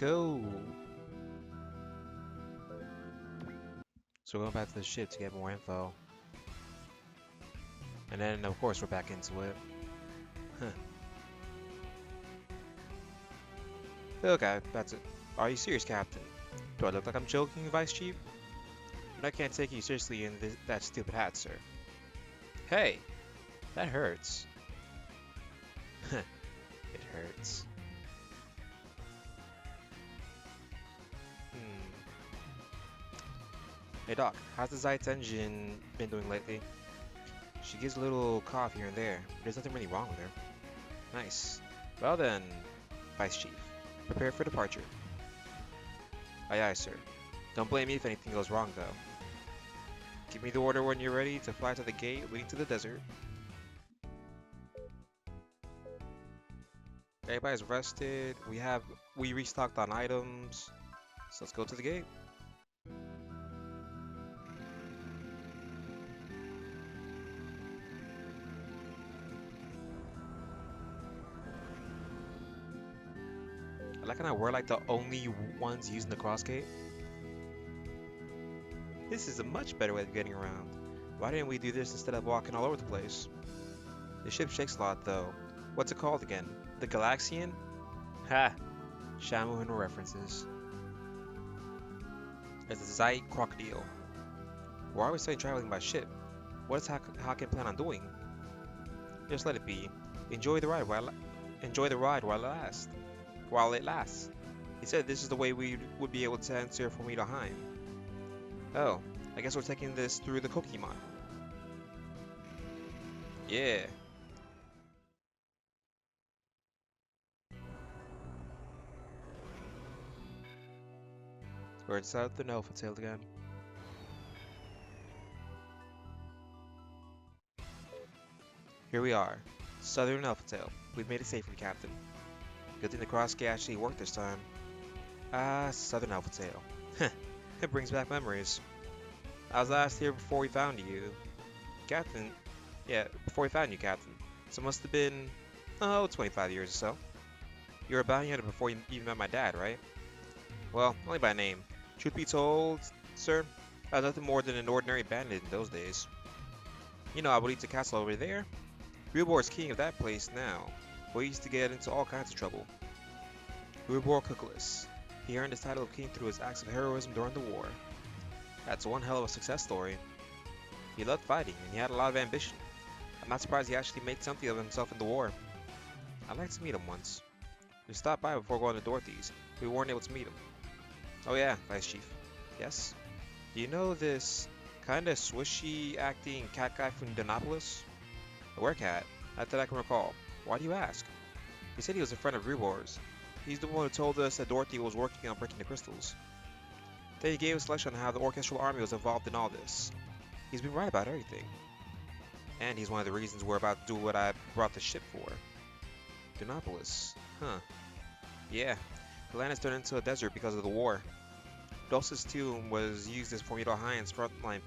go. So we're going back to the ship to get more info. And then, of course, we're back into it. Huh. Okay, that's it. Are you serious, Captain? Do I look like I'm joking, Vice Chief? But I can't take you seriously in that stupid hat, sir. Hey, that hurts. It hurts. Hmm. Hey Doc, how's the Zeit's engine been doing lately? She gives a little cough here and there, but there's nothing really wrong with her. Nice. Well then, Vice Chief, prepare for departure. Aye aye, sir. Don't blame me if anything goes wrong, though. Give me the order when you're ready to fly to the gate leading to the desert. Everybody's rested. We restocked on items. So let's go to the gate. I like how we're like the only ones using the cross gate. This is a much better way of getting around. Why didn't we do this instead of walking all over the place? The ship shakes a lot though. What's it called again? The Galaxian? Ha! Shamu and references. It's a Zeit crocodile. Why are we still traveling by ship? What does Haken plan on doing? Just let it be. Enjoy the ride while it lasts. While it lasts. He said this is the way we would be able to answer for me to Heim. Oh, I guess we're taking this through the Pokemon. Yeah. We're inside the Tail again. Here we are. Southern Tail. We've made it safely, Captain. Good thing the cross-gate actually worked this time. Ah, Southern Tail. It brings back memories. I was last here before we found you. Captain? Yeah, before we found you, Captain. So it must have been, oh, 25 years or so. You were a bounty hunter before you even met my dad, right? Well, only by name. Truth be told, sir, I was nothing more than an ordinary bandit in those days. You know, I believe the castle over there. Rubor is king of that place now, but he used to get into all kinds of trouble. Rubor Cookless. He earned his title of king through his acts of heroism during the war. That's one hell of a success story. He loved fighting, and he had a lot of ambition. I'm not surprised he actually made something of himself in the war. I'd like to meet him once. We stopped by before going to Dorothy's. We weren't able to meet him. Oh yeah, Vice Chief. Yes? Do you know this kinda swishy acting cat guy from Dinopolis? The werecat? Not that I can recall. Why do you ask? He said he was a friend of Rubor's. He's the one who told us that Dorothy was working on breaking the crystals. Then he gave us a lecture on how the orchestral army was involved in all this. He's been right about everything. And he's one of the reasons we're about to do what I brought the ship for. Dinopolis. Huh. Yeah. The land has turned into a desert because of the war. Dulce's tomb was used as Formidable Hein's frontline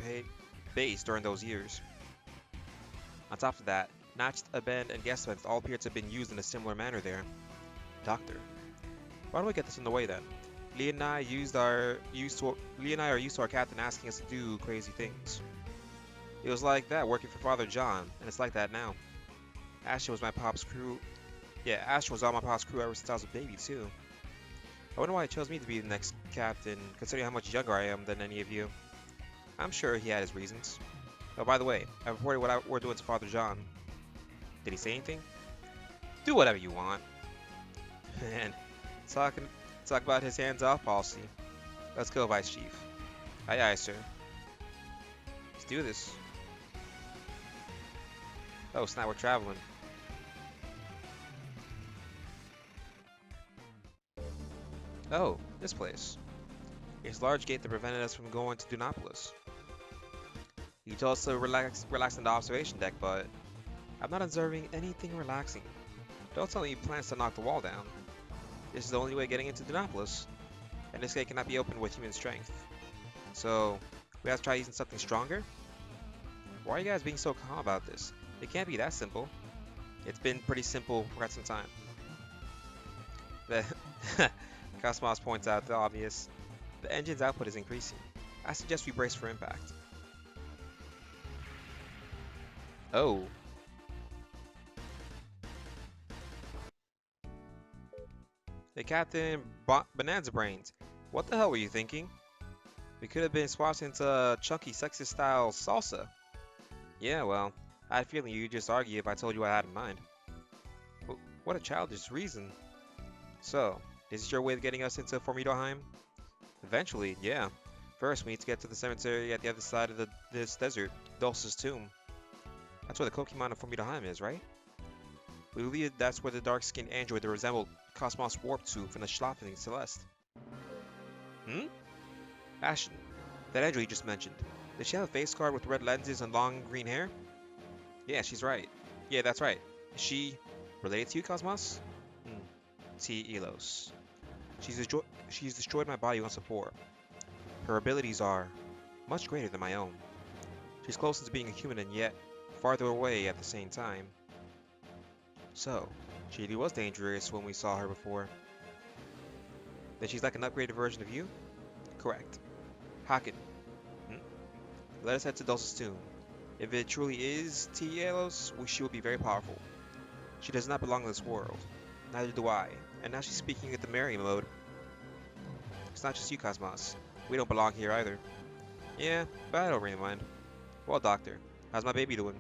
base during those years. On top of that, Notched, Abend, and Gesvent all appear to have been used in a similar manner there. Doctor. Why don't we get this in the way then? Lee and I are used to our captain asking us to do crazy things. It was like that working for Father John, and it's like that now. Asher was my pop's crew. Yeah, Asher was on my pop's crew ever since I was a baby too. I wonder why he chose me to be the next captain, considering how much younger I am than any of you. I'm sure he had his reasons. Oh, by the way, I reported what we're doing to Father John. Did he say anything? Do whatever you want. Man, talk about his hands-off policy. Let's go, Vice Chief. Aye aye, sir. Let's do this. Oh snap, we're traveling. Oh, this place. It's a large gate that prevented us from going to Dunopolis. You told us to relax on the observation deck, but I'm not observing anything relaxing. Don't tell me you plans to knock the wall down. This is the only way getting into Dunopolis, and this gate cannot be opened with human strength. So, we have to try using something stronger? Why are you guys being so calm about this? It can't be that simple. It's been pretty simple for quite some time. The Cosmos points out the obvious. The engine's output is increasing. I suggest we brace for impact. Oh, the Captain Bonanza Brains. What the hell were you thinking? We could have been swapped into chunky, sexist style salsa. Yeah, well, I had a feeling you'd just argue if I told you what I had in mind. What a childish reason. So, this is your way of getting us into Formidoheim? Eventually, yeah. First, we need to get to the cemetery at the other side of this desert, Dulce's tomb. That's where the Pokemon of Formidoheim is, right? We believe that's where the dark-skinned android that resembled Cosmos Warp 2 from the Schlafly Celeste. Hmm? Ashton, that android you just mentioned. Did she have a face card with red lenses and long green hair? Yeah, she's right. Yeah, that's right. Is she related to you, Cosmos? Hmm. T. Elos. She's destroyed my body once before. Her abilities are much greater than my own. She's closer to being a human and yet farther away at the same time. So, she really was dangerous when we saw her before. Then she's like an upgraded version of you? Correct. Haken. Hmm? Let us head to Dulce's tomb. If it truly is T. Elos, she will be very powerful. She does not belong in this world. Neither do I. And now she's speaking at the Mary mode. It's not just you, Cosmos. We don't belong here either. Yeah, but I don't really mind. Well, Doctor, how's my baby doing?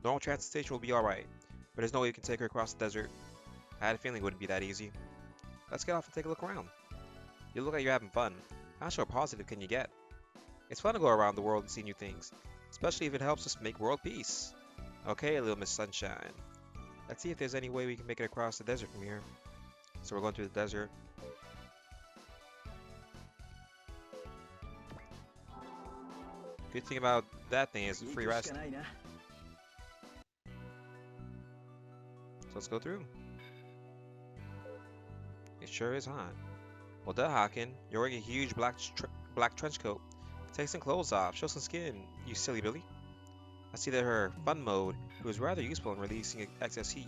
Normal transportation will be alright, but there's no way we can take her across the desert. I had a feeling it wouldn't be that easy. Let's get off and take a look around. You look like you're having fun. How sure positive can you get? It's fun to go around the world and see new things, especially if it helps us make world peace. Okay, little Miss Sunshine. Let's see if there's any way we can make it across the desert from here. So we're going through the desert. Good thing about that thing is free rest. So let's go through. It sure is hot. Well, duh, Haken. You're wearing a huge black trench coat. Take some clothes off. Show some skin, you silly Billy. I see that her fun mode was rather useful in releasing excess heat.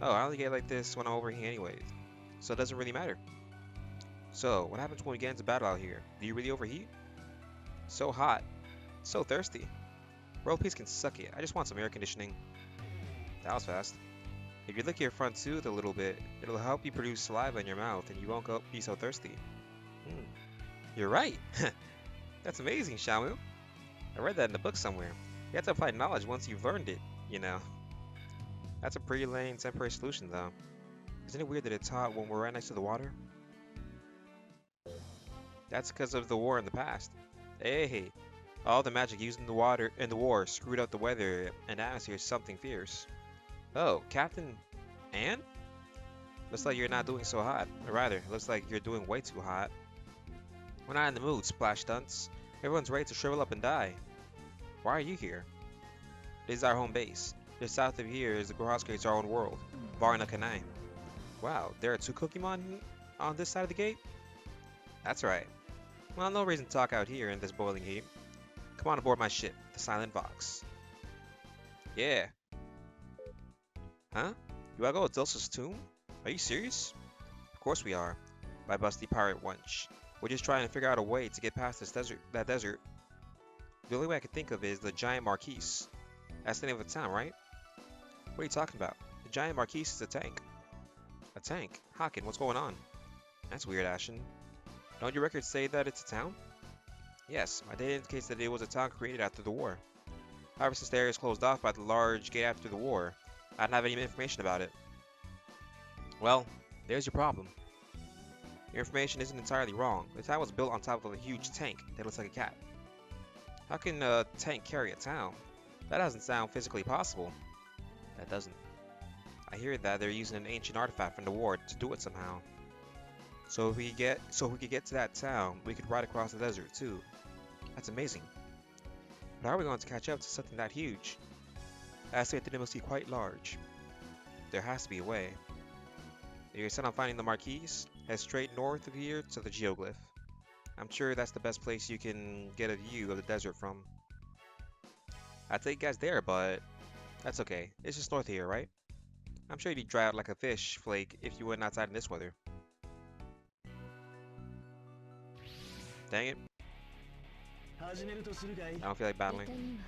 Oh, I only get like this when I'm over here anyways, so it doesn't really matter. So, what happens when we get into battle out here? Do you really overheat? So hot. So thirsty. World peace can suck it. I just want some air conditioning. That was fast. If you lick your front tooth a little bit, it'll help you produce saliva in your mouth and you won't be so thirsty. Hmm. You're right. That's amazing, Shamu. I read that in the book somewhere. You have to apply knowledge once you've learned it, you know. That's a pretty lame temporary solution, though. Isn't it weird that it's hot when we're right next to the water? That's because of the war in the past. Hey, all the magic used in the war screwed up the weather and atmosphere something fierce. Oh, Captain Anne? Looks like you're not doing so hot. Or rather, looks like you're doing way too hot. We're not in the mood, splash dunce. Everyone's ready to shrivel up and die. Why are you here? This is our home base. Just south of here is the Grahaska's our own world, Varna Kanai. Wow, there are two Pokemon on this side of the gate? That's right. Well, no reason to talk out here in this boiling heat. Come on aboard my ship, the Silent Fox. Yeah. Huh? You wanna go to Dulce's tomb? Are you serious? Of course we are. My busty pirate wench. We're just trying to figure out a way to get past that desert. The only way I can think of is the Giant Marquise. That's the name of the town, right? What are you talking about? The Giant Marquise is a tank. A tank? Haken, what's going on? That's weird, Ashen. Don't your records say that it's a town? Yes, my data indicates that it was a town created after the war. However, since the area is closed off by the large gate after the war, I don't have any information about it. Well, there's your problem. Your information isn't entirely wrong. The town was built on top of a huge tank that looks like a cat. How can a tank carry a town? That doesn't sound physically possible. That doesn't. I hear that they're using an ancient artifact from the war to do it somehow. So if we could get to that town, we could ride across the desert too. That's amazing. But how are we going to catch up to something that huge? I estimate that it must be quite large. There has to be a way. If you're set on finding the Marquise, head straight north of here to the geoglyph. I'm sure that's the best place you can get a view of the desert from. I'd take you guys there, but that's okay. It's just north of here, right? I'm sure you'd dry out like a fish flake if you went outside in this weather. Dang it. I don't feel like battling.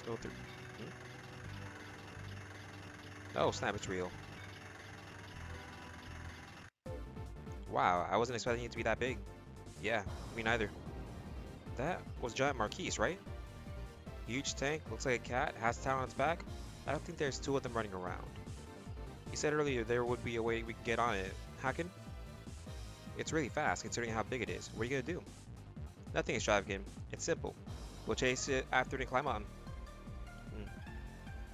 Go through. Oh, snap, it's real. Wow, I wasn't expecting it to be that big. Yeah, me neither. That was giant Marquise, right? Huge tank, looks like a cat, has a towel on its back. I don't think there's two of them running around. You said earlier there would be a way we could get on it. Haken? It's really fast considering how big it is. What are you gonna do? Nothing extravagant. It's simple. We'll chase it after and climb on.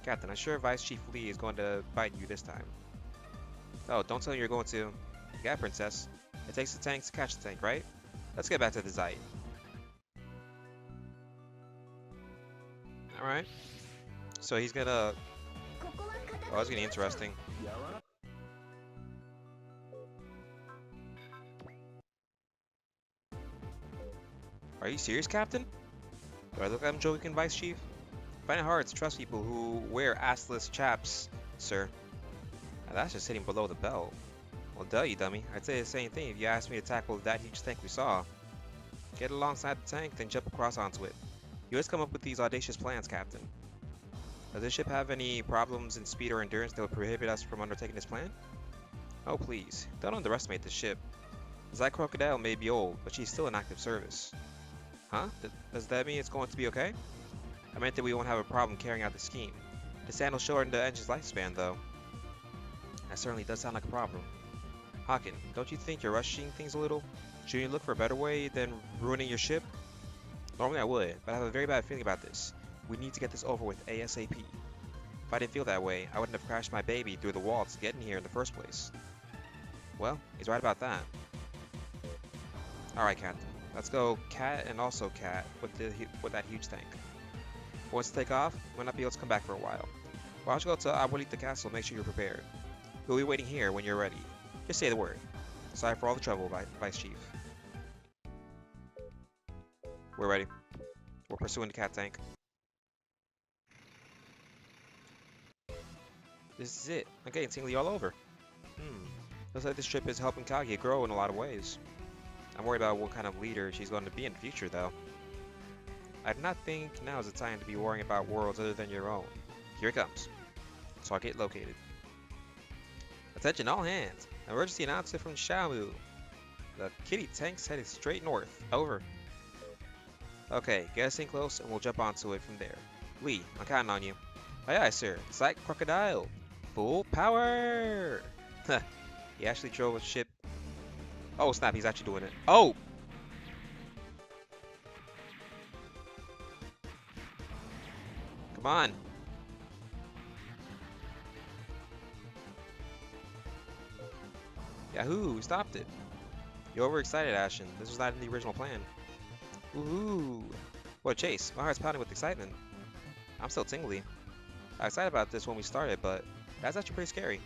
Captain, I'm sure Vice Chief Lee is going to bite you this time. Oh, don't tell me you're going to. Yeah, Princess. It takes the tanks to catch the tank, right? Let's get back to the Zeit. Alright. So he's gonna... Oh, that's getting interesting. Are you serious, Captain? Do I look like I'm joking, Vice Chief? I find it hard to trust people who wear assless chaps, sir. Now that's just hitting below the belt. Well, duh, you dummy. I'd say the same thing if you asked me to tackle that huge tank we saw. Get alongside the tank, then jump across onto it. You always come up with these audacious plans, Captain. Does this ship have any problems in speed or endurance that would prohibit us from undertaking this plan? Oh, please. Don't underestimate this ship. The Zeit Crocodile may be old, but she's still in active service. Huh? Does that mean it's going to be okay? I meant that we won't have a problem carrying out the scheme. The sand will shorten the engine's lifespan, though. That certainly does sound like a problem. Haken, don't you think you're rushing things a little? Shouldn't you look for a better way than ruining your ship? Normally I would, but I have a very bad feeling about this. We need to get this over with ASAP. If I didn't feel that way, I wouldn't have crashed my baby through the wall to get in here in the first place. Well, he's right about that. Alright, Captain. Let's go Cat and also Cat with that huge tank. Once to take off, we might not be able to come back for a while. Why don't you go to Abuelita Castle and make sure you're prepared. We'll be waiting here when you're ready. Just say the word. Sorry for all the trouble, Vice Chief. We're ready. We're pursuing the cat tank. This is it. I'm getting tingly all over. Looks like this trip is helping Kage grow in a lot of ways. I'm worried about what kind of leader she's going to be in the future, though. I do not think now is the time to be worrying about worlds other than your own. Here it comes. Target located. Attention all hands. Emergency announcement from Shamu. The kitty tank's headed straight north. Over. Okay, get us in close and we'll jump onto it from there. Lee, I'm counting on you. Aye aye, sir. Zeit Crocodile. Full power! He actually drove a ship. Oh snap, he's actually doing it. Oh! Come on. Yahoo! Stopped it. You're overexcited, Ashen. This was not in the original plan. Woohoo! What, Chase? My heart's pounding with excitement. I'm still tingly. I was excited about this when we started, but that's actually pretty scary.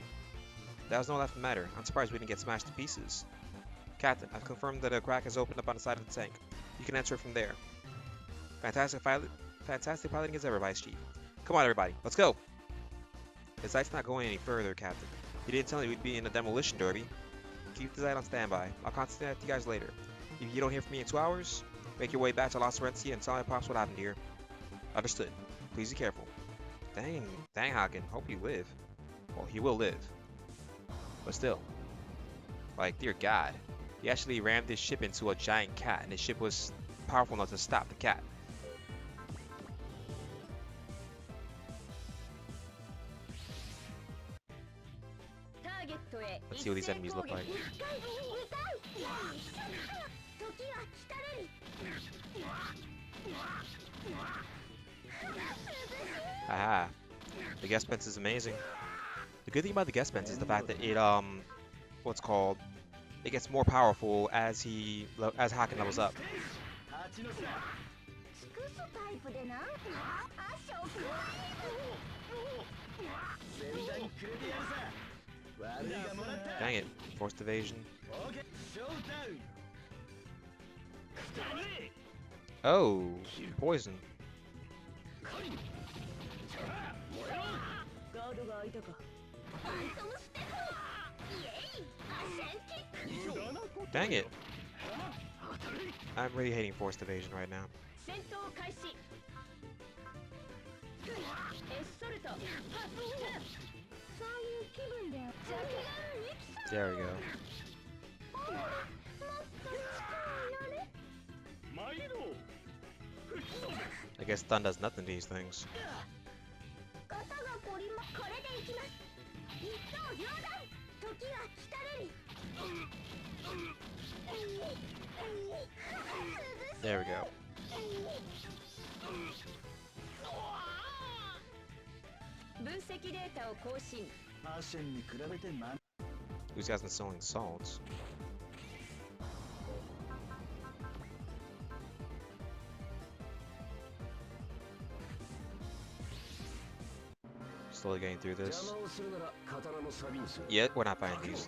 That was no laughing matter. I'm surprised we didn't get smashed to pieces. Captain, I've confirmed that a crack has opened up on the side of the tank. You can enter it from there. Fantastic piloting as ever, Vice Chief. Come on, everybody. Let's go! The Zeit's not going any further, Captain. You didn't tell me we'd be in a demolition derby. Keep the Zeit on standby. I'll contact you guys later. If you don't hear from me in 2 hours, make your way back to Las Serencia and tell my pops what happened here. Understood. Please be careful. Dang Haken. Hope you live. Well, he will live. But still. Like, dear God. He actually rammed this ship into a giant cat, and the ship was powerful enough to stop the cat. Let's see what these enemies look like. Aha. The guest fence is amazing. The good thing about the guest fence is the fact that it it gets more powerful as Haken levels up. Dang it. Forced evasion. Oh, poison. Dang it. I'm really hating forced evasion right now. There we go. I guess stun does nothing to these things. There we go. Who's guys installing salts? Slowly getting through this. Yet we're not finding these.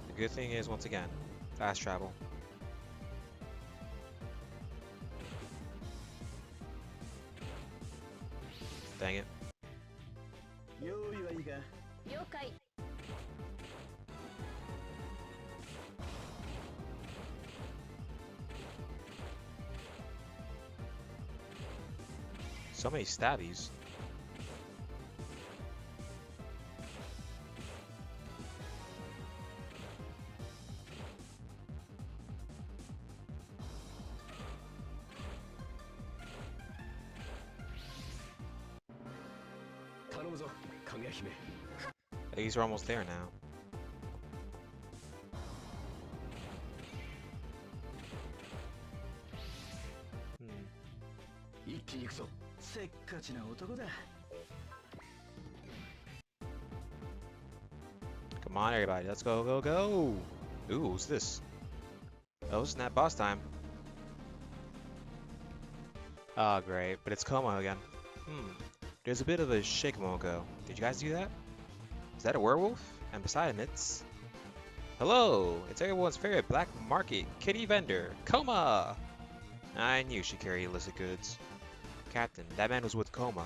The good thing is, once again, fast travel. Dang it. So many stabbies. At least we're almost there now. Come on, everybody, let's go, go, go! Ooh, who's this? Oh, snap boss time. Ah, great, but it's Koma again. There's a bit of a shake a moment ago. Did you guys do that? Is that a werewolf? And beside him, it's... Hello! It's everyone's favorite black market kitty vendor, Koma! I knew she carried illicit goods. Captain, that man was with Koma.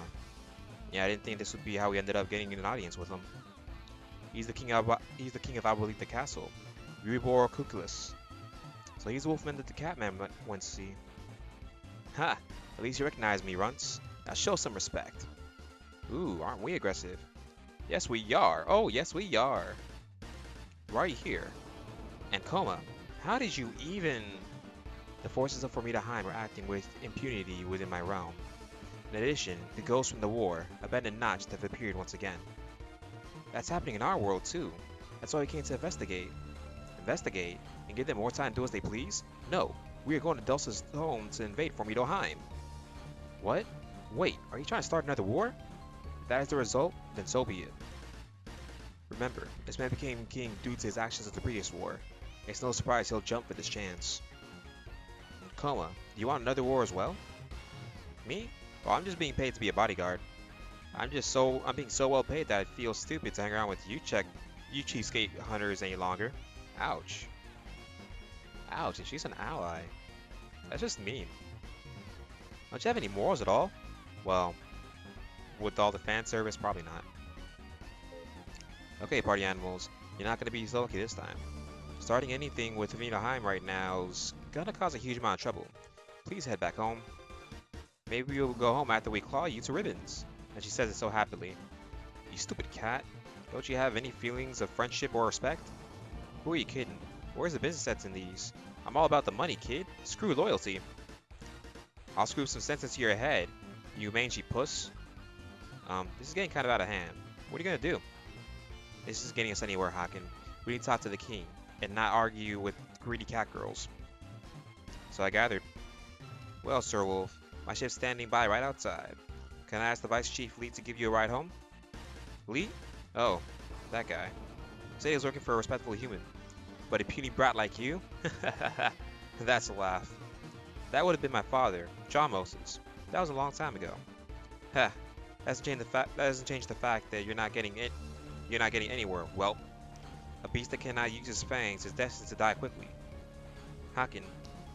Yeah, I didn't think this would be how we ended up getting an audience with him. He's the king of I believe the castle, Rubor and Koma. So he's the wolfman that the Catman went to see. Ha! At least you recognize me, runts. Now show some respect. Ooh, aren't we aggressive? Yes, we are. Oh, yes, we are. Why are you here? And Koma, how did you even... The forces of Formidheim are acting with impunity within my realm. In addition, the ghosts from the war, abandoned Notch, have appeared once again. That's happening in our world too. That's why we came to investigate. Investigate? And give them more time to do as they please? No, we are going to Dulce's home to invade Formidheim. What? Wait, are you trying to start another war? If that is the result, then so be it. Remember, this man became king due to his actions of the previous war. It's no surprise he'll jump for this chance. Koma, do you want another war as well? Me? Well, I'm just being paid to be a bodyguard. I'm being so well paid that I feel stupid to hang around with you cheapskate hunters any longer. Ouch. Ouch, and she's an ally. That's just mean. Don't you have any morals at all? Well, with all the fan service, probably not. Okay, party animals, you're not gonna be so lucky this time. Starting anything with Formidheim right now is gonna cause a huge amount of trouble. Please head back home. Maybe you'll go home after we claw you to ribbons. And she says it so happily. You stupid cat. Don't you have any feelings of friendship or respect? Who are you kidding? Where's the business sense in these? I'm all about the money, kid. Screw loyalty. I'll screw some sense into your head, you mangy puss. This is getting kind of out of hand. What are you gonna do? This isn't getting us anywhere, Haken. We need to talk to the king, and not argue with greedy cat girls. So I gathered. Well, Sir Wolf, my ship's standing by right outside. Can I ask the Vice Chief Lee to give you a ride home? Lee? Oh, that guy. Say he was working for a respectable human. But a puny brat like you? That's a laugh. That would have been my father, John Moses. That was a long time ago. Ha! That doesn't change the fact that you're not getting anywhere, whelp. A beast that cannot use his fangs is destined to die quickly. Haken,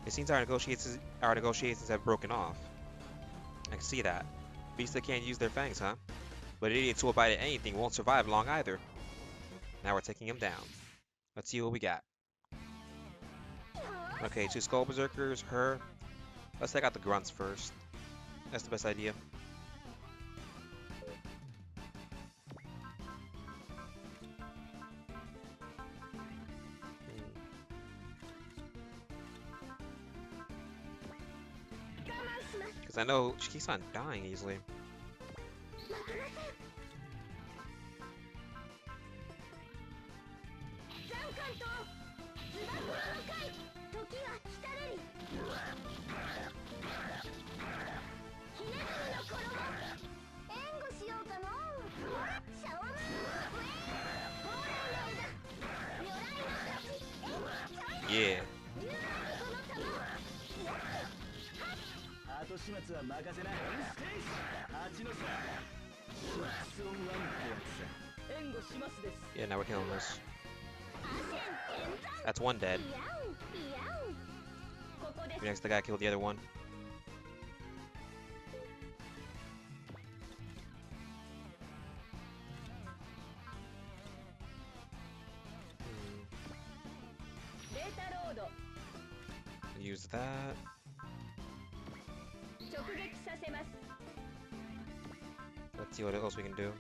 it seems our negotiations have broken off. I can see that. Beasts that can't use their fangs, huh? But idiots who will bite at anything won't survive long either. Now we're taking him down. Let's see what we got. Okay, 2 Skull Berserkers, her. Let's take out the grunts first. That's the best idea. Because I know she keeps on dying easily. Yeah. Yeah, now we're killing this. That's one dead. Next, the guy killed the other one. Use that. Let's see what else we can do.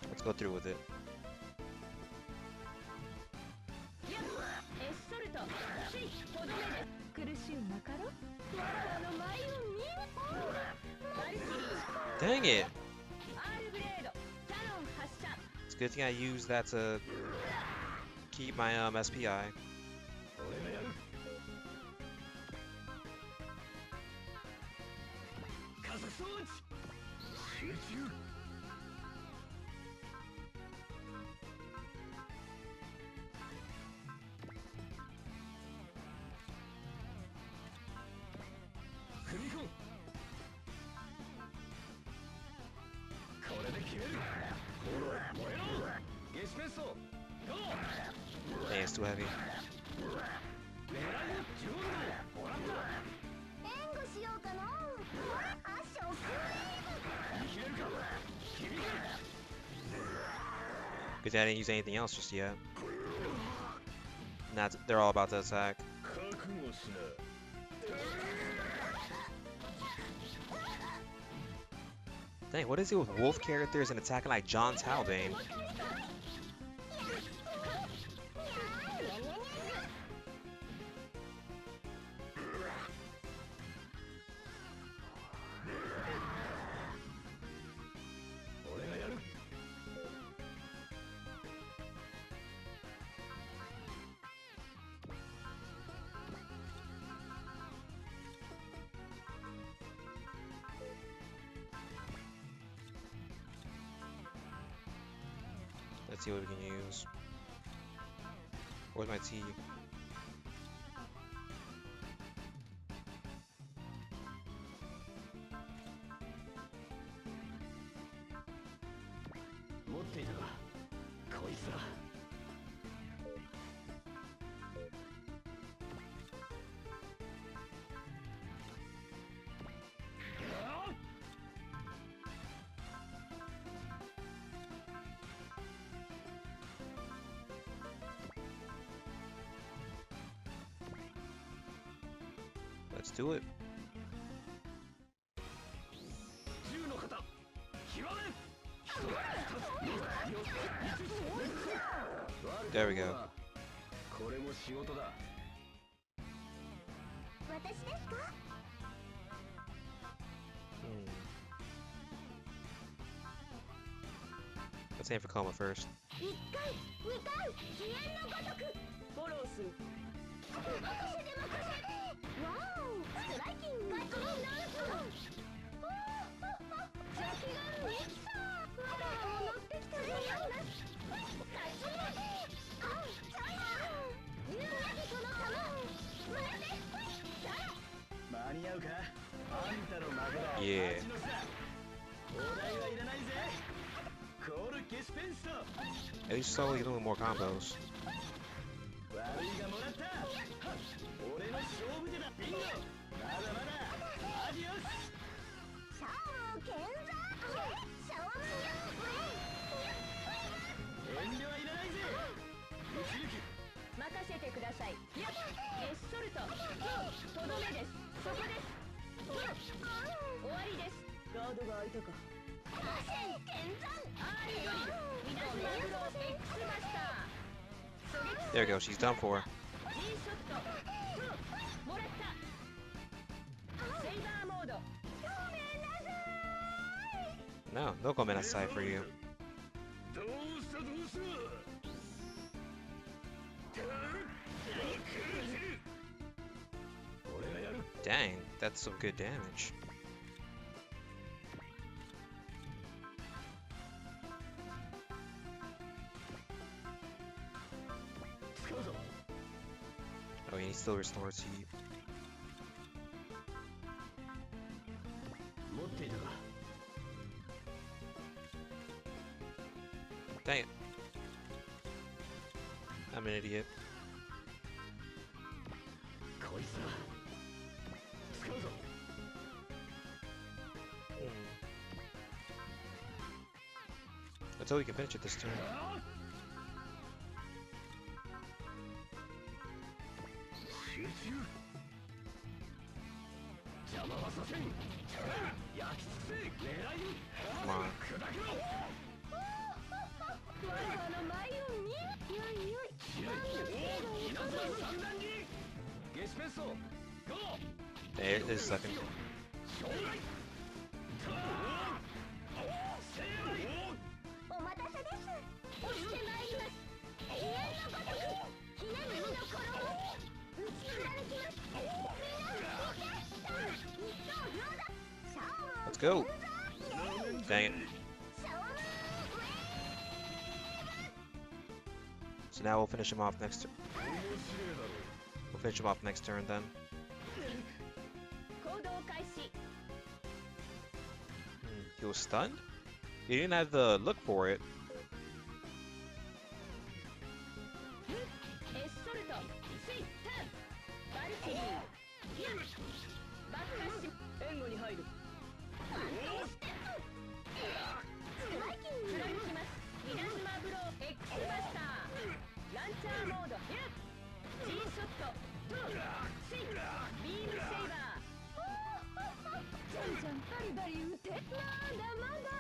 Let's go through with it. Dang it! It's a good thing I used that to keep my SPI. Dang, it's too heavy. Good thing I didn't use anything else just yet. Now they're all about to attack. Dang, what is it with wolf characters and attacking like John's Halbane? Let's see what we can use. Where's my tea? Let's do it. There we go. Let's aim for Koma first. Yeah. At least slowly doing more combos. There we go, she's done for. No, no comment aside for you. Dang, that's some good damage. Oh, he still restores heat. Dang it. I'm an idiot. Let's hope we can finish it this turn. Come on. There it is, second. Let's go. Dang it. So now we'll finish him off next turn. We'll finish him off next turn then. He was stunned? He didn't have the look for it.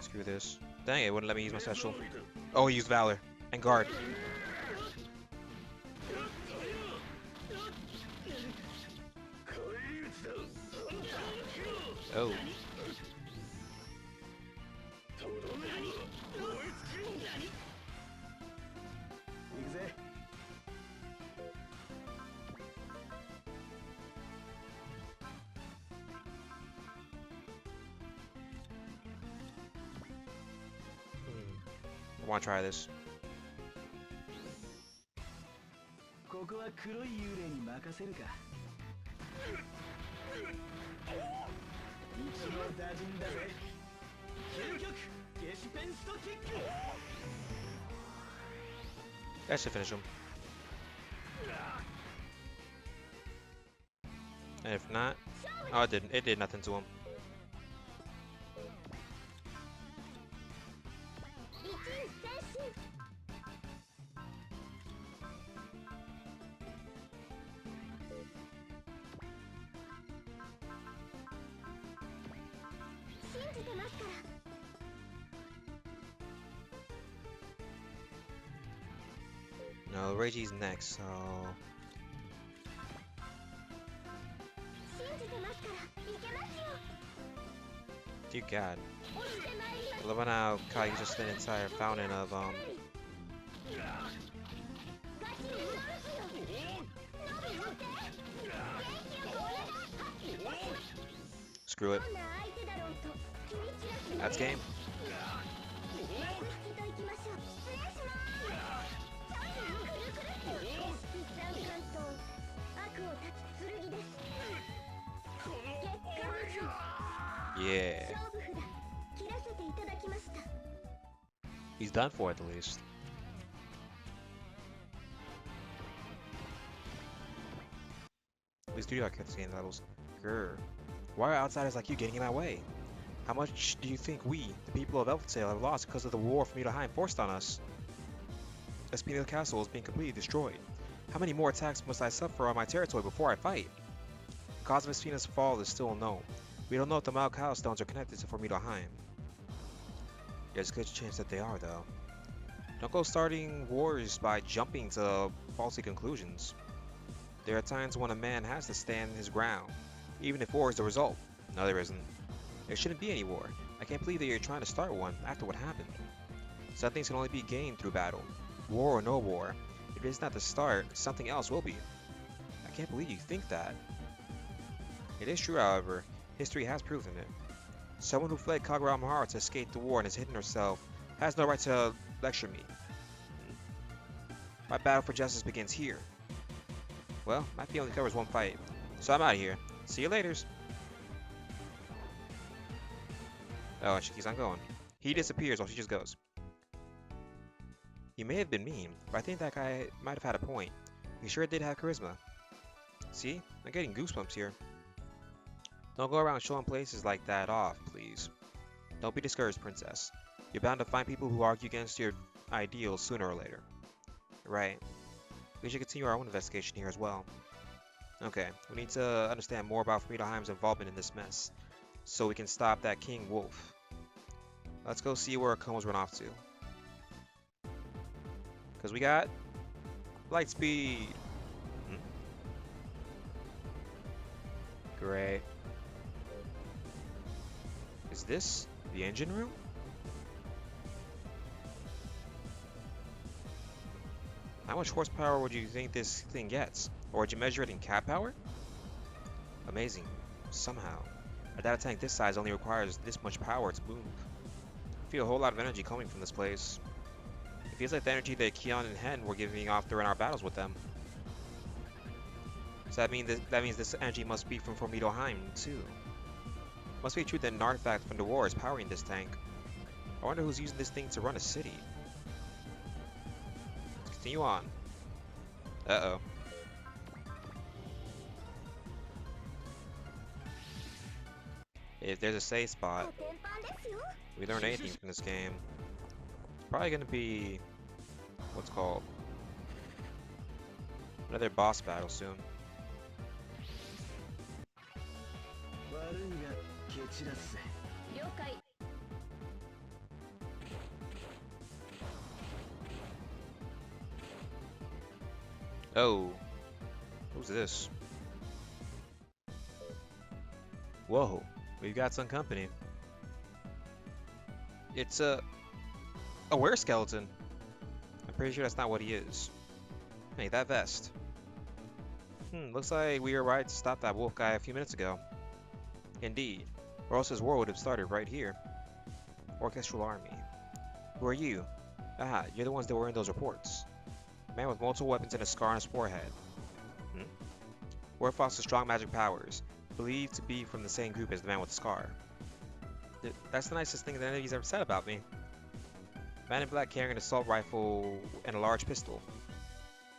Screw this. Dang, it wouldn't let me use my special. Oh, he used Valor. And Guard. Oh. I want to try this. That should finish him. And if not, oh, it didn't. It did nothing to him. No, Reggie's next, so... Dear God. I love how Kai just an entire fountain of, Screw it. That's game. Yeah. He's done for at least. At least you got cutscene levels. Grr. Why are outsiders like you getting in my way? How much do you think we, the people of Elftail, have lost because of the war from Mudelheim forced on us? Espinal Castle is being completely destroyed. How many more attacks must I suffer on my territory before I fight? The cause of Espina's fall is still unknown. We don't know if the Malkau stones are connected to Mudelheim. There's a good chance that they are, though. Don't go starting wars by jumping to faulty conclusions. There are times when a man has to stand his ground, even if war is the result. No, there isn't. There shouldn't be any war. I can't believe that you're trying to start one after what happened. Some things can only be gained through battle. War or no war. If it's not the start, something else will be. I can't believe you think that. It is true, however. History has proven it. Someone who fled Kagura Mahara to escape the war and has hidden herself has no right to lecture me. My battle for justice begins here. Well, my fee only covers one fight, so I'm out of here. See you laters. Oh, and she keeps on going. He disappears while she just goes. He may have been mean, but I think that guy might have had a point. He sure did have charisma. See? I'm getting goosebumps here. Don't go around showing places like that off, please. Don't be discouraged, princess. You're bound to find people who argue against your ideals sooner or later. Right. We should continue our own investigation here as well. Okay, we need to understand more about Mudelheim's involvement in this mess, so we can stop that King Wolf. Let's go see where Koma's run off to. Because we got light speed. Great. Is this the engine room? How much horsepower would you think this thing gets? Or would you measure it in cat power? Amazing. Somehow. A data tank this size only requires this much power to move. I feel a whole lot of energy coming from this place. It feels like the energy that Kion and Hen were giving off during our battles with them. So that means this energy must be from Mudelheim too. Must be true that an artifact from the war is powering this tank. I wonder who's using this thing to run a city. Let's continue on. Uh-oh. If there's a save spot, we learn anything from this game. It's probably gonna be what's called another boss battle soon. Oh, who's this? Whoa, we've got some company. It's a were-skeleton. I'm pretty sure that's not what he is. Hey, that vest. Looks like we were right to stop that wolf guy a few minutes ago. Indeed, or else his war would have started right here. Orchestral Army. Who are you? Ah, you're the ones that were in those reports. Man with multiple weapons and a scar on his forehead. Word fosters strong magic powers, believed to be from the same group as the man with the scar. That's the nicest thing that anybody's ever said about me. Man in black carrying an assault rifle and a large pistol.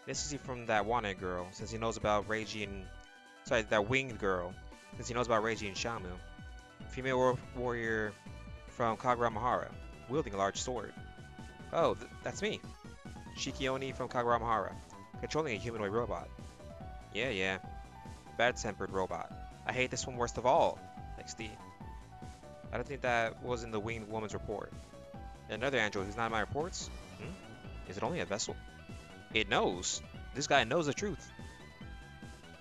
This is he from that wanted girl, since he knows about Reiji and... Sorry, that winged girl, since he knows about Reiji and Shamu. Female warrior from Kagura Mahara, wielding a large sword. Oh, that's me. Shikioni from Kagura Mahara, controlling a humanoid robot. Yeah. Bad-tempered robot. I hate this one worst of all. Thanks, D. I don't think that was in the winged woman's report. Another android who's not in my reports? Is it only a vessel? It knows. This guy knows the truth.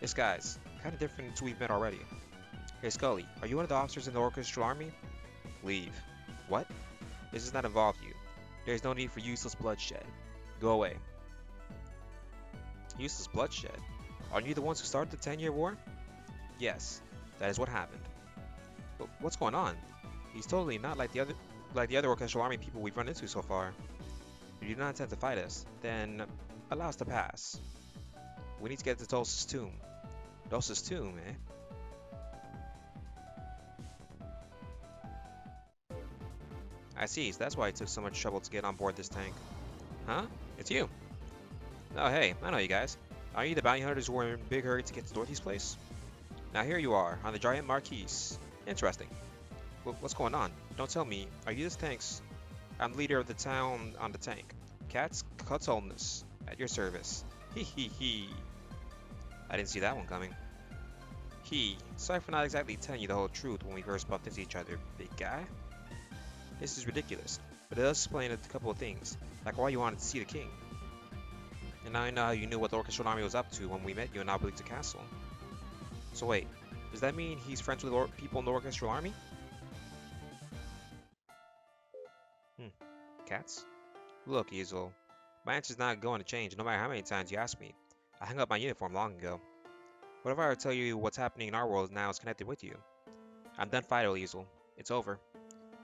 This guy's kind of different to we've met already. Hey Scully, are you one of the officers in the Orchestral Army? Leave. What? This does not involve you. There is no need for useless bloodshed. Go away. Useless bloodshed? Are you the ones who started the 10-year war? Yes, that is what happened. But what's going on? He's totally not like the other Orchestral Army people we've run into so far. If you do not intend to fight us, then allow us to pass. We need to get to Dulce's tomb. Dulce's tomb, eh? I see, so that's why it took so much trouble to get on board this tank. Huh? It's you. Oh hey, I know you guys. Are you the bounty hunters who were in a big hurry to get to Dorothy's place? Now here you are, on the giant marquise. Interesting. What's going on? Don't tell me. Are you this tank's... I'm the leader of the town on the tank. Cat's Cuttleness, at your service. Hee hee hee. I didn't see that one coming. Sorry for not exactly telling you the whole truth when we first bumped into each other, big guy. This is ridiculous, but it does explain a couple of things, like why you wanted to see the king. And now I know how you knew what the orchestral army was up to when we met you in Obelix's castle. So wait, does that mean he's friends with people in the orchestral army? Cats? Look, Ezel, my answer's not going to change no matter how many times you ask me. I hung up my uniform long ago. What if I were to tell you what's happening in our world now is connected with you? I'm done fighting, Ezel. It's over.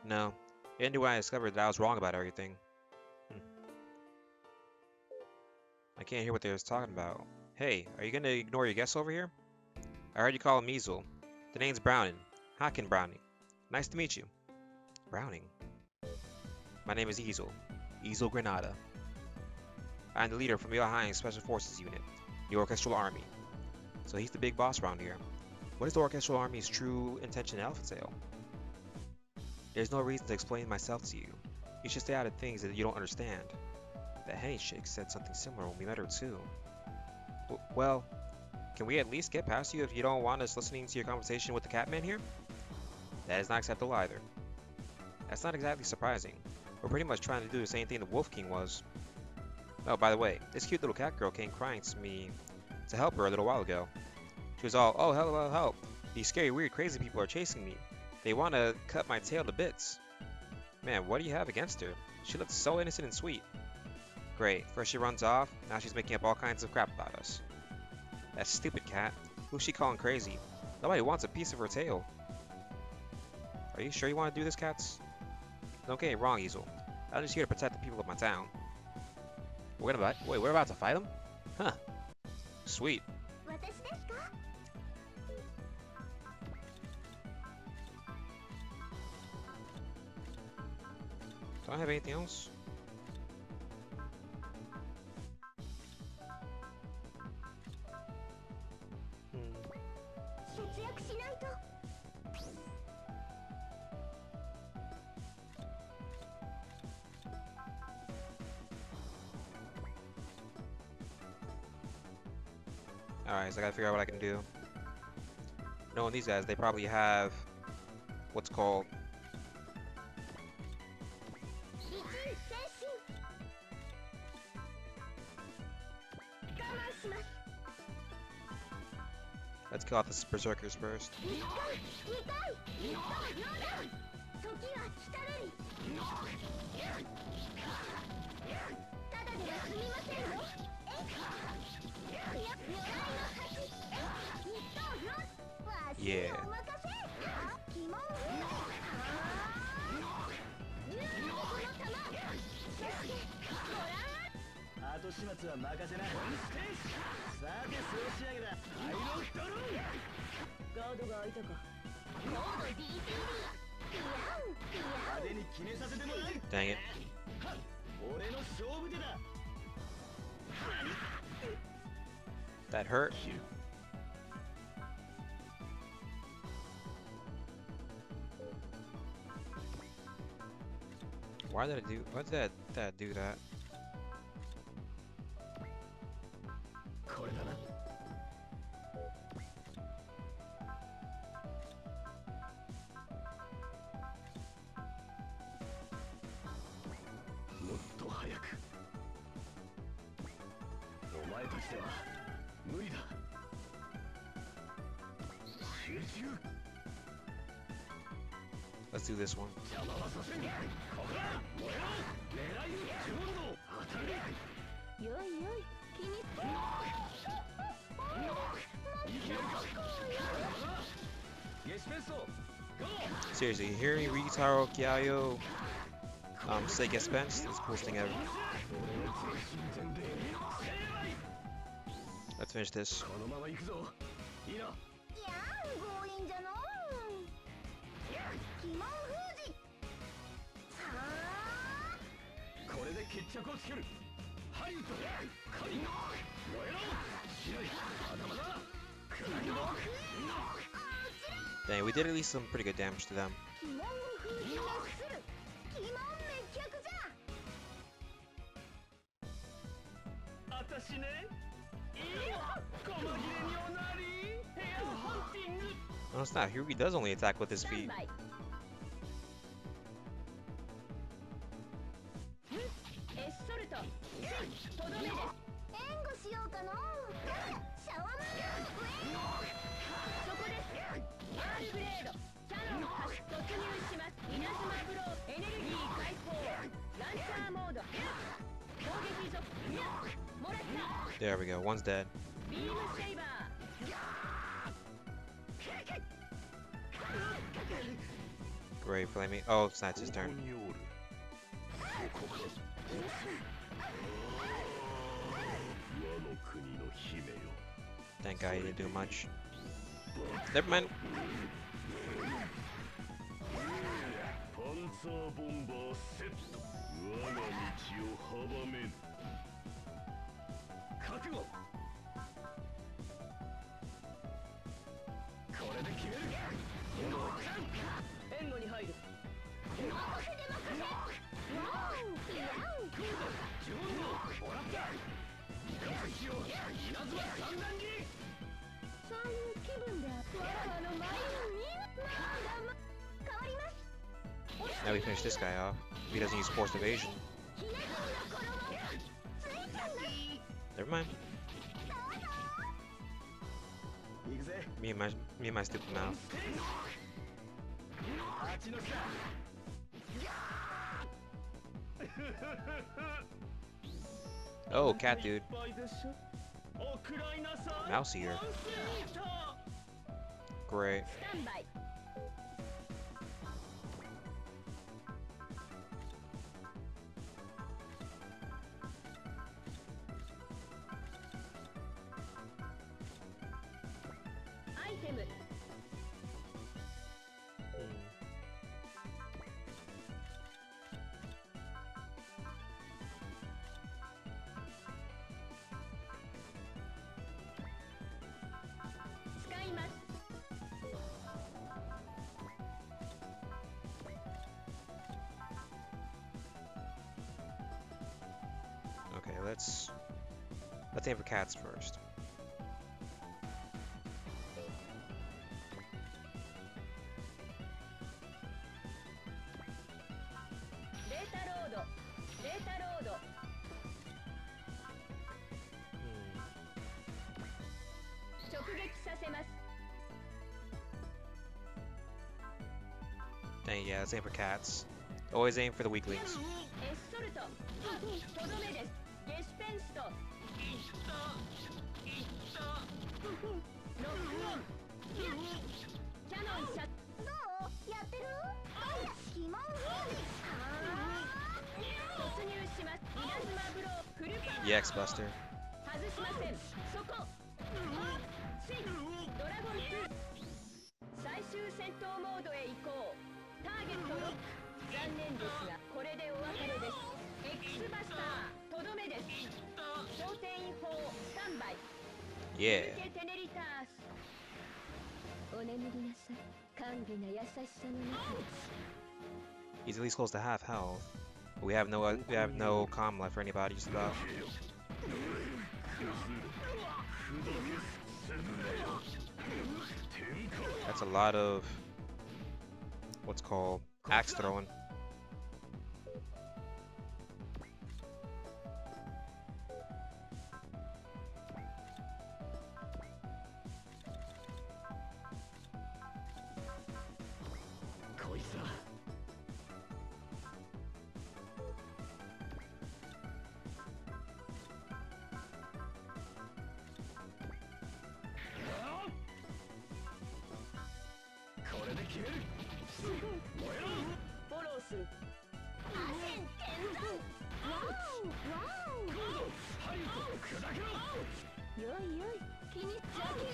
No, it ended when I discovered that I was wrong about everything. I can't hear what they're talking about. Hey, are you gonna ignore your guests over here? I heard you call him Ezel. The name's Browning. Haken Browning. Nice to meet you. Browning? My name is Ezel. Ezel Granada. I'm the leader from the Ohio Special Forces Unit, the Orchestral Army. So he's the big boss around here. What is the Orchestral Army's true intention in Alpha Tail? There's no reason to explain myself to you. You should stay out of things that you don't understand. That Henny chick said something similar when we met her too. Well, can we at least get past you if you don't want us listening to your conversation with the Catman here? That is not acceptable either. That's not exactly surprising. We're pretty much trying to do the same thing the Wolf King was. Oh, by the way, this cute little cat girl came crying to me to help her a little while ago. She was all, oh, help, help, help. These scary, weird, crazy people are chasing me. They want to cut my tail to bits. Man, what do you have against her? She looks so innocent and sweet. Great, first she runs off, now she's making up all kinds of crap about us. That stupid cat. Who's she calling crazy? Nobody wants a piece of her tail. Are you sure you want to do this, Cats? Don't get me wrong, Ezel. I'm just here to protect the people of my town. Wait, we're about to fight them? Huh. Sweet. Do I have anything else? Alright, so I gotta figure out what I can do. Knowing these guys, they probably have what's called let's kill off the berserkers first. Yeah. Dang it. That hurt. Why did that do that? Let's do this one. Seriously, hearing Ritaro Kyayo say get spent is the coolest thing ever. Let's finish this. Dang, we did at least some pretty good damage to them. No, it's not. Hyugi does only attack with his feet. There we go. One's dead. Great flaming. Oh, it's not his turn. Thank God he didn't do much. Never mind. Now we finish this guy off. If he doesn't use forced evasion. Never mind. Me and my stupid mouth. Oh, cat dude. Mouse eater. Great. Okay, let's aim for cats first. Dang, yeah, let's aim for cats. Always aim for the weaklings. The X Buster. Yeah. He's at least close to half health. We have no comm left for anybody just about. That's a lot of what's called axe throwing.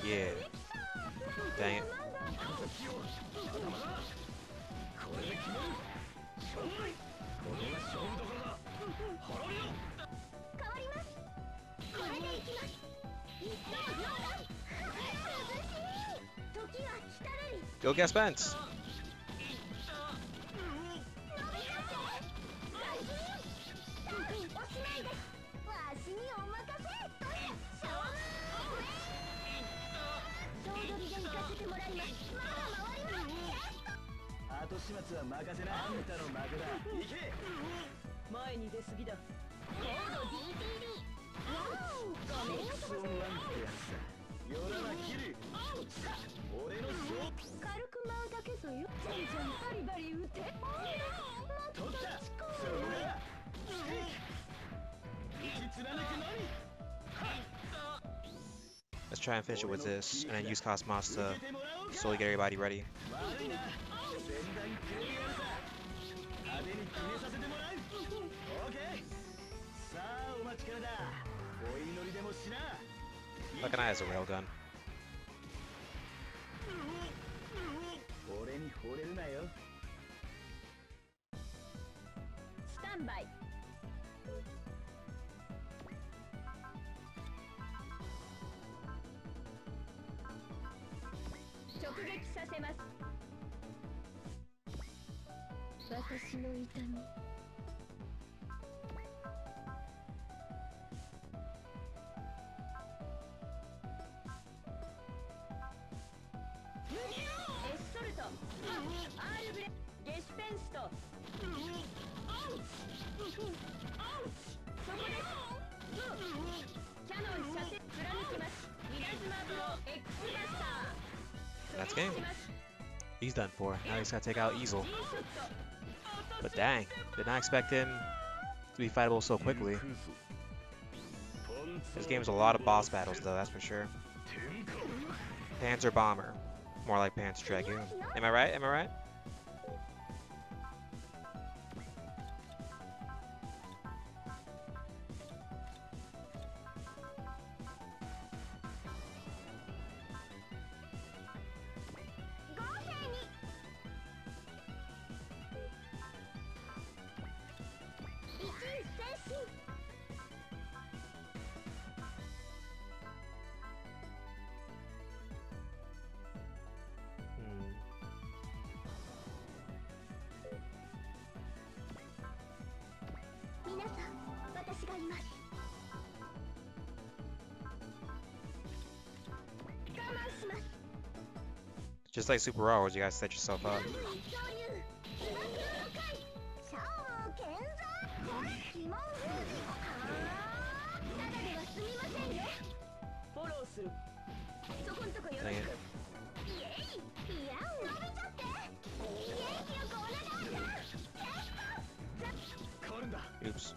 Yeah. Dang it. Go get Spence. Let's try and finish it with this, and then use Cosmos to slowly get everybody ready. Like an eye has a railgun. Stand by. That's game. He's done for. Now he's got to take out Ezel. But dang, did not expect him to be fightable so quickly. This game is a lot of boss battles though, that's for sure. Panzer Bomber. More like Panzer Dragoon. Am I right? Am I right? Just like Super Raw Wars, you guys set yourself up. Dang it. Oops.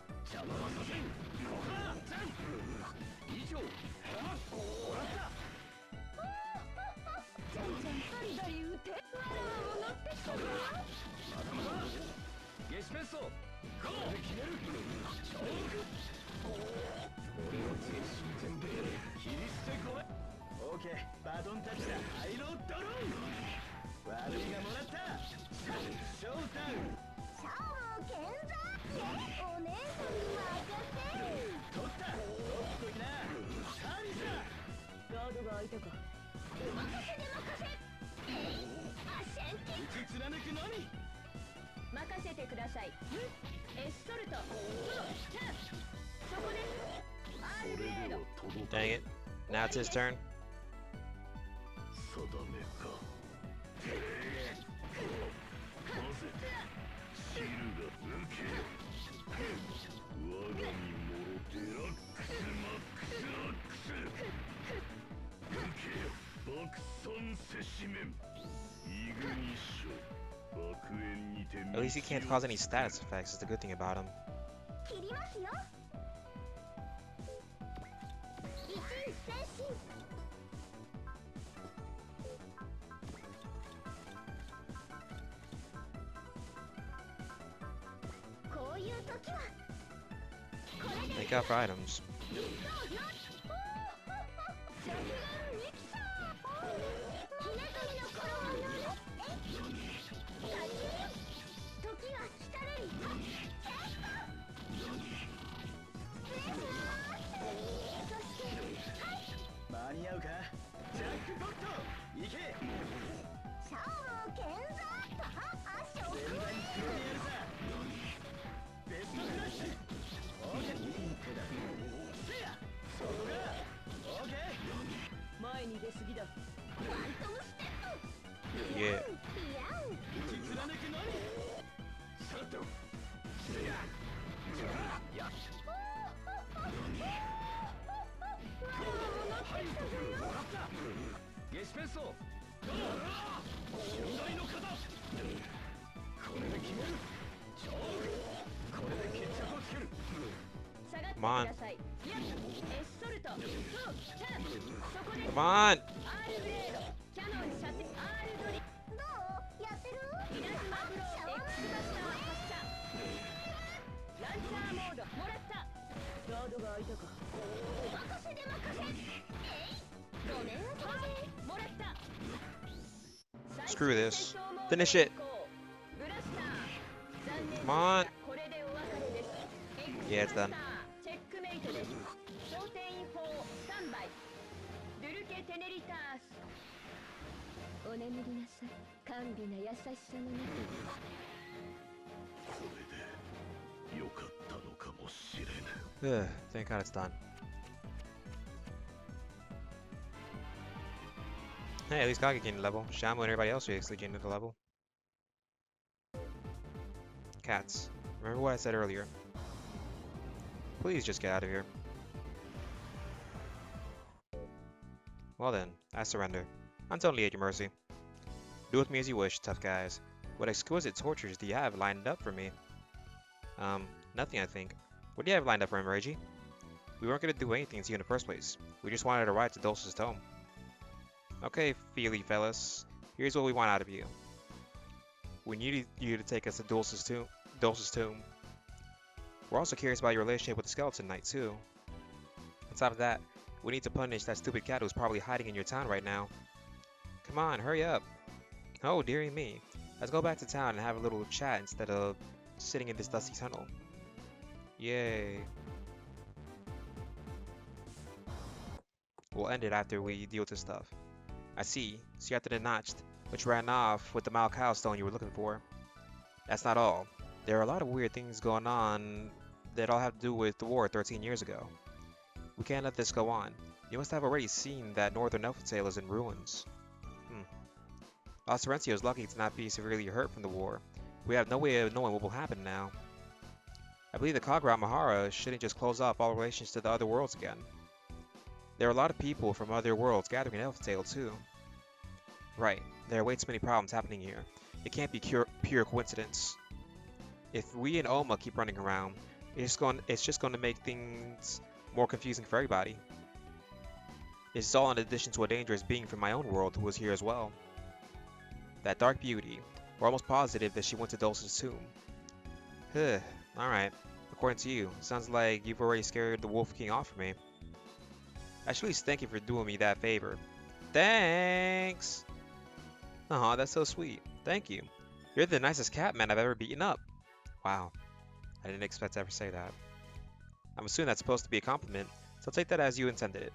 Dang it. Now it's his turn. At least he can't cause any status effects, is the good thing about him. Make up for items. Yeah. Come on. Come on. Screw this. Finish it. Come on. Yeah, it's done. Ugh, thank God it's done. Hey, at least Kage gained a level. Shamu and everybody else basically gained a level. Cats, remember what I said earlier. Please just get out of here. Well then, I surrender. I'm totally at your mercy. Do with me as you wish, tough guys. What exquisite tortures do you have lined up for me? Nothing I think. What do you have lined up for him, Reiji? We weren't gonna do anything to you in the first place. We just wanted a ride to Dulce's Tome. Okay, feely fellas. Here's what we want out of you. We need you to take us to Dulce's tomb. We're also curious about your relationship with the Skeleton Knight, too. On top of that, we need to punish that stupid cat who's probably hiding in your town right now. Come on, hurry up. Oh, dearie me. Let's go back to town and have a little chat instead of sitting in this dusty tunnel. Yay. We'll end it after we deal with this stuff. I see. So you're after the Notched, which ran off with the Malcal stone you were looking for. That's not all. There are a lot of weird things going on that all have to do with the war 13 years ago. We can't let this go on. You must have already seen that northern Elftail is in ruins. Lost Serencio is lucky to not be severely hurt from the war. We have no way of knowing what will happen now. I believe the Kagura Mahara shouldn't just close off all relations to the other worlds again. There are a lot of people from other worlds gathering in Elftail too. Right, there are way too many problems happening here. It can't be pure coincidence. If we and Oma keep running around, it's just going to make things more confusing for everybody. It's all in addition to a dangerous being from my own world who was here as well. That dark beauty. We're almost positive that she went to Dulce's tomb. Huh, alright. According to you, sounds like you've already scared the Wolf King off for me. Actually, thank you for doing me that favor. Thanks! Aw, that's so sweet. Thank you. You're the nicest cat man I've ever beaten up. Wow. I didn't expect to ever say that. I'm assuming that's supposed to be a compliment, so take that as you intended it.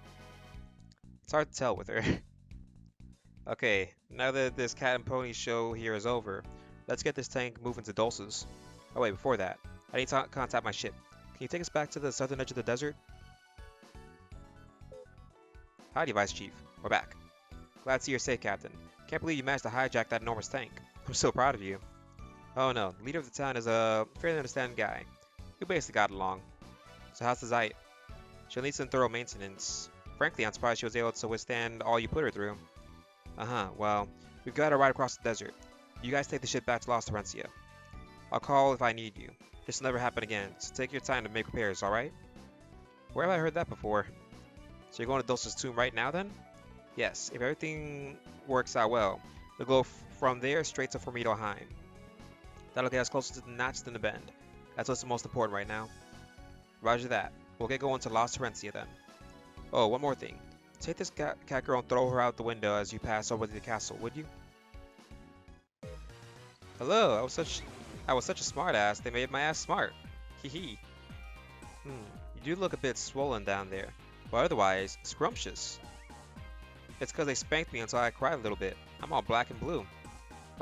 It's hard to tell with her. Okay, now that this cat and pony show here is over, let's get this tank moving to Dulce's. Oh wait, before that, I need to contact my ship. Can you take us back to the southern edge of the desert? Howdy, Vice Chief. We're back. Glad to see you're safe, Captain. Can't believe you managed to hijack that enormous tank. I'm so proud of you. Oh no, the leader of the town is a fairly understanding guy. We basically got along. So how's the Zeit? She'll need some thorough maintenance. Frankly, I'm surprised she was able to withstand all you put her through. Well, we've got her right across the desert. You guys take the ship back to Lost Serencio. I'll call if I need you. This will never happen again, so take your time to make repairs, alright? Where have I heard that before? So you're going to Dulce's tomb right now then? Yes, if everything works out well, we'll go from there straight to Formido Heim. That'll get us closer to the Notch than the Bend. That's what's the most important right now. Roger that. We'll get going to Lost Serencio then. Oh, one more thing. Take this cat girl and throw her out the window as you pass over to the castle, would you? Hello, I was such a smart ass, they made my ass smart. Hee. You do look a bit swollen down there, but otherwise, scrumptious. It's because they spanked me until I cried a little bit. I'm all black and blue.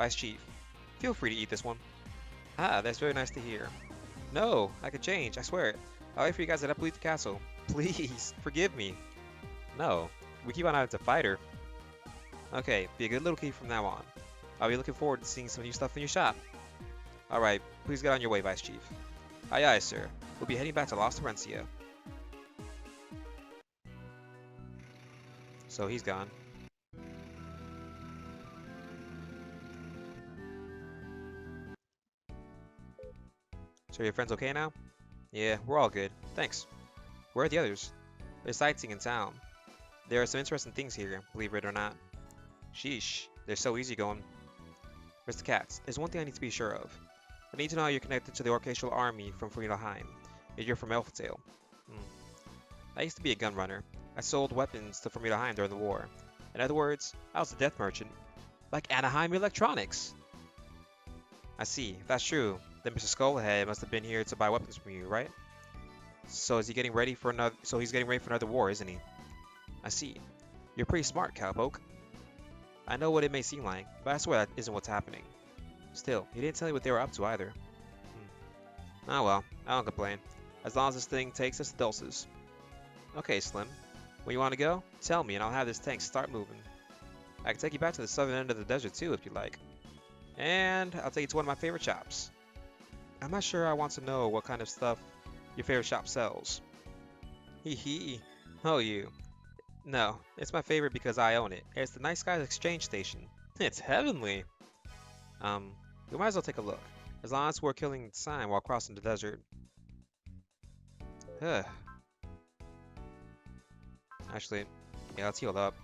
Vice Chief, feel free to eat this one. Ah, that's very nice to hear. No, I could change, I swear it. I'll wait for you guys at Upleaf Castle. Please, forgive me. No, we keep on having to fight her. Okay, be a good little kid from now on. I'll be looking forward to seeing some new stuff in your shop. Alright, please get on your way, Vice Chief. Aye aye, sir. We'll be heading back to Lost Terencia. So he's gone. So your friends okay now? Yeah, we're all good. Thanks. Where are the others? They're sightseeing in town. There are some interesting things here, believe it or not. Sheesh, they're so easygoing. Mr. Katz, there's one thing I need to be sure of. I need to know how you're connected to the Orchestral Army from Friedelheim. If you're from Elftail. I used to be a gun runner. I sold weapons to Friedelheim during the war. In other words, I was a death merchant. Like Anaheim Electronics! I see. If that's true, then Mr. Skullhead must have been here to buy weapons from you, right? So he's getting ready for another war, isn't he? I see. You're pretty smart, cowpoke. I know what it may seem like, but I swear that isn't what's happening. Still, he didn't tell me what they were up to either. Oh well, I don't complain. As long as this thing takes us to Dulce's. Okay, Slim. When you want to go, tell me and I'll have this tank start moving. I can take you back to the southern end of the desert too if you like. And I'll take you to one of my favorite shops. I'm not sure I want to know what kind of stuff your favorite shop sells. Hee hee. Oh, you. No, it's my favorite because I own it. It's the Nice Guys Exchange Station. It's heavenly. We might as well take a look. As long as we're killing time while crossing the desert. Huh. Actually, yeah, let's heal up.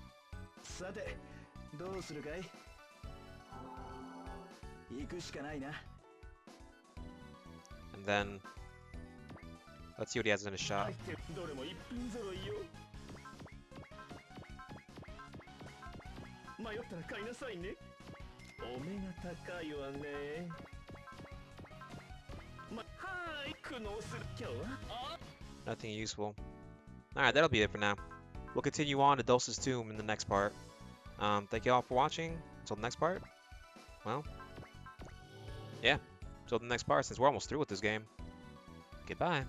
And then, let's see what he has in his shop. Nothing useful. Alright, that'll be it for now. We'll continue on to Dulce's Tomb in the next part. Thank you all for watching. Until the next part. Well, yeah. Until the next part, since we're almost through with this game. Goodbye.